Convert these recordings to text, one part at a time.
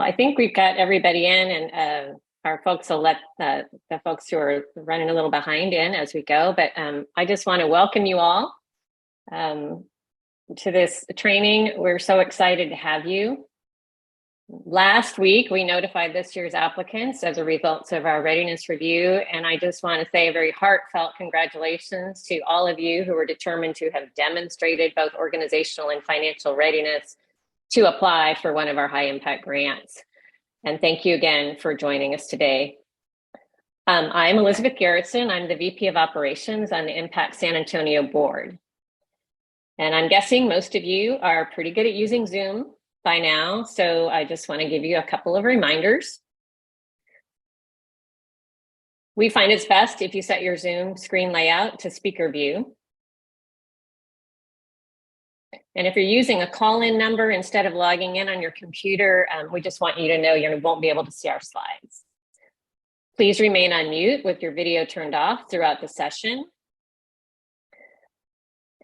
Well, I think we've got everybody in, and our folks will let the folks who are running a little behind in as we go. But I just want to welcome you all to this training. We're so excited to have you. Last week, we notified this year's applicants as a result of our readiness review, and I just want to say a very heartfelt congratulations to all of you who were determined to have demonstrated both organizational and financial readiness to apply for one of our high impact grants. And thank you again for joining us today. I'm Elizabeth Garretson. I'm the VP of Operations on the Impact San Antonio board. And I'm guessing most of you are pretty good at using Zoom by now, so I just want to give you a couple of reminders. We find it's best if you set your Zoom screen layout to speaker view. And if you're using a call-in number instead of logging in on your computer, we just want you to know you won't be able to see our slides. Please remain on mute with your video turned off throughout the session.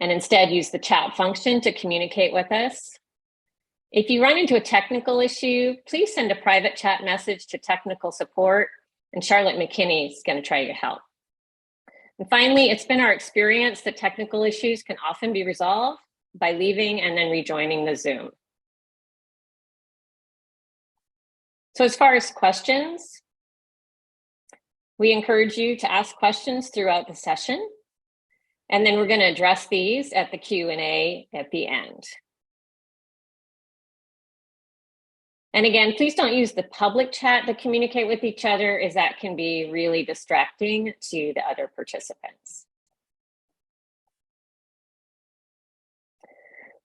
And instead use the chat function to communicate with us. If you run into a technical issue, please send a private chat message to technical support, and Charlotte McKinney is going to try to help. And finally, it's been our experience that technical issues can often be resolved by leaving and then rejoining the Zoom. So as far as questions, we encourage you to ask questions throughout the session, and then we're going to address these at the Q&A at the end. And again, please don't use the public chat to communicate with each other, as that can be really distracting to the other participants.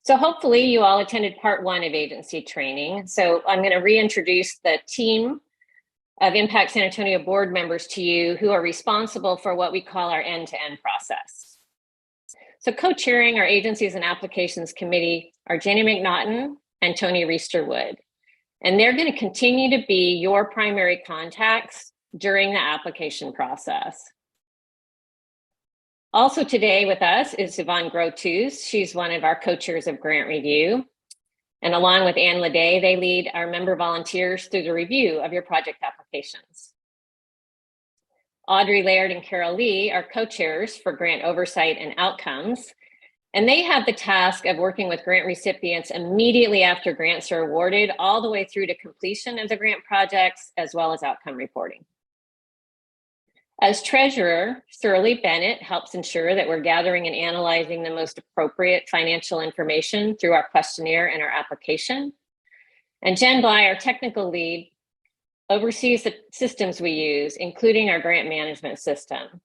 So hopefully you all attended part 1 of agency training. So I'm going to reintroduce the team of Impact San Antonio board members to you who are responsible for what we call our end-to-end process. So co-chairing our agencies and applications committee are Jenny McNaughton and Tony Reister-Wood. And they're going to continue to be your primary contacts during the application process. Also today with us is Yvonne Grotus. She's one of our co-chairs of grant review. And along with Ann Leday, they lead our member volunteers through the review of your project applications. Audrey Laird and Carol Lee are co-chairs for grant oversight and outcomes. And they have the task of working with grant recipients immediately after grants are awarded, all the way through to completion of the grant projects, as well as outcome reporting. As treasurer, Shirley Bennett helps ensure that we're gathering and analyzing the most appropriate financial information through our questionnaire and our application. And Jen Bly, our technical lead, oversees the systems we use, including our grant management system.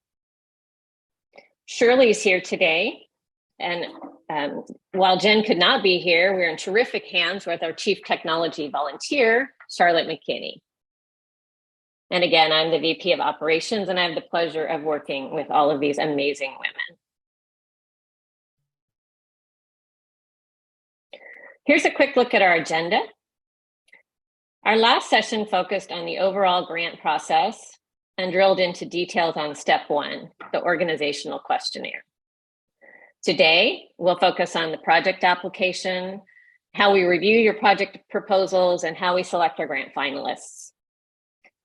Shirley is here today. And while Jen could not be here, we're in terrific hands with our Chief Technology Volunteer, Charlotte McKinney. And again, I'm the VP of Operations, and I have the pleasure of working with all of these amazing women. Here's a quick look at our agenda. Our last session focused on the overall grant process and drilled into details on step 1, the organizational questionnaire. Today, we'll focus on the project application, how we review your project proposals, and how we select our grant finalists.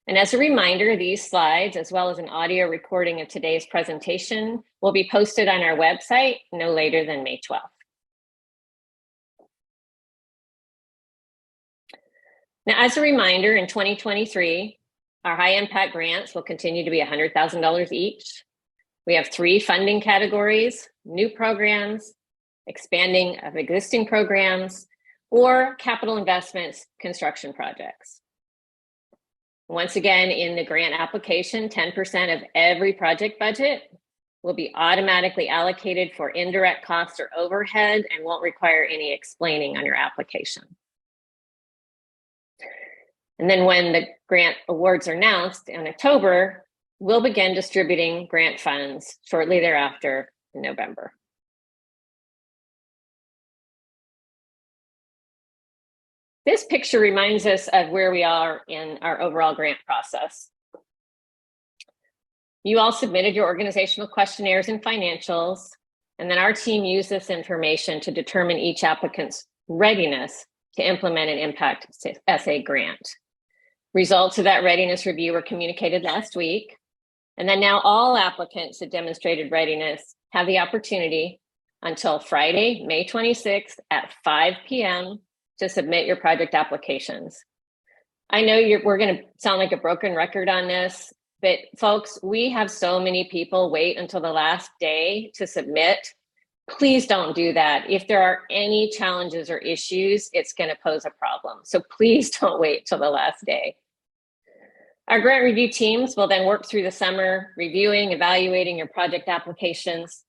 And as a reminder, these slides, as well as an audio recording of today's presentation, will be posted on our website no later than May 12th. Now, as a reminder, in 2023, our high impact grants will continue to be $100,000 each. We have 3 funding categories: new programs, expanding of existing programs, or capital investments, construction projects. Once again, in the grant application, 10% of every project budget will be automatically allocated for indirect costs or overhead and won't require any explaining on your application. And then when the grant awards are announced in October, we'll begin distributing grant funds shortly thereafter in November. This picture reminds us of where we are in our overall grant process. You all submitted your organizational questionnaires and financials, and then our team used this information to determine each applicant's readiness to implement an impact SA grant. Results of that readiness review were communicated last week, and then now all applicants that demonstrated readiness have the opportunity until Friday, May 26th at 5 p.m. to submit your project applications. I know we're going to sound like a broken record on this, but folks, we have so many people wait until the last day to submit. Please don't do that. If there are any challenges or issues, it's going to pose a problem. So please don't wait till the last day. Our grant review teams will then work through the summer, reviewing, evaluating your project applications.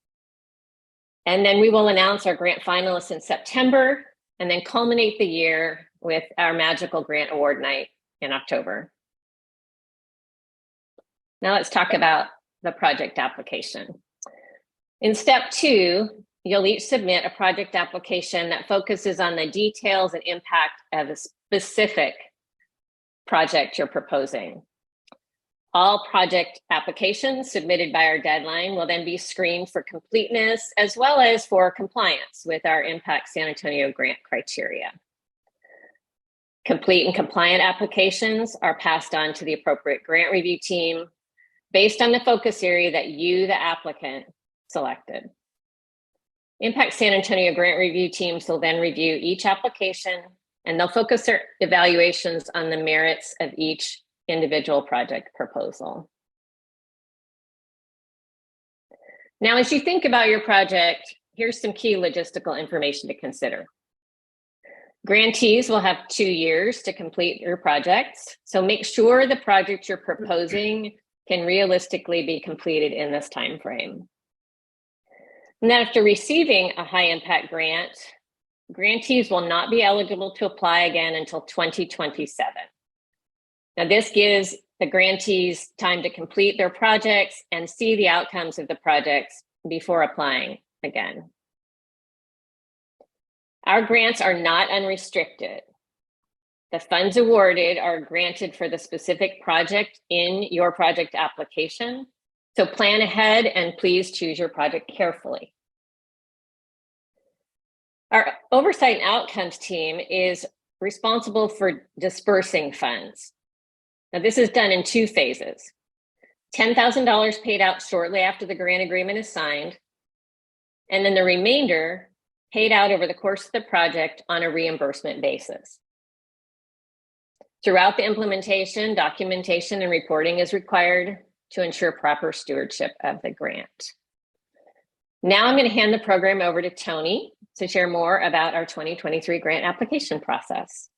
And then we will announce our grant finalists in September and then culminate the year with our magical grant award night in October. Now let's talk about the project application. In step 2, you'll each submit a project application that focuses on the details and impact of a specific project you're proposing. All project applications submitted by our deadline will then be screened for completeness as well as for compliance with our Impact San Antonio grant criteria. Complete and compliant applications are passed on to the appropriate grant review team based on the focus area that you, the applicant, selected. Impact San Antonio grant review teams will then review each application, and they'll focus their evaluations on the merits of each individual project proposal. Now, as you think about your project, here's some key logistical information to consider. Grantees will have 2 years to complete your projects, so make sure the project you're proposing can realistically be completed in this time frame. And then after receiving a high impact grant, grantees will not be eligible to apply again until 2027. Now, this gives the grantees time to complete their projects and see the outcomes of the projects before applying again. Our grants are not unrestricted. The funds awarded are granted for the specific project in your project application. So plan ahead and please choose your project carefully. Our oversight and outcomes team is responsible for dispersing funds. Now, this is done in 2 phases. $10,000 paid out shortly after the grant agreement is signed, and then the remainder paid out over the course of the project on a reimbursement basis. Throughout the implementation, documentation and reporting is required to ensure proper stewardship of the grant. Now I'm going to hand the program over to Tony to share more about our 2023 grant application process.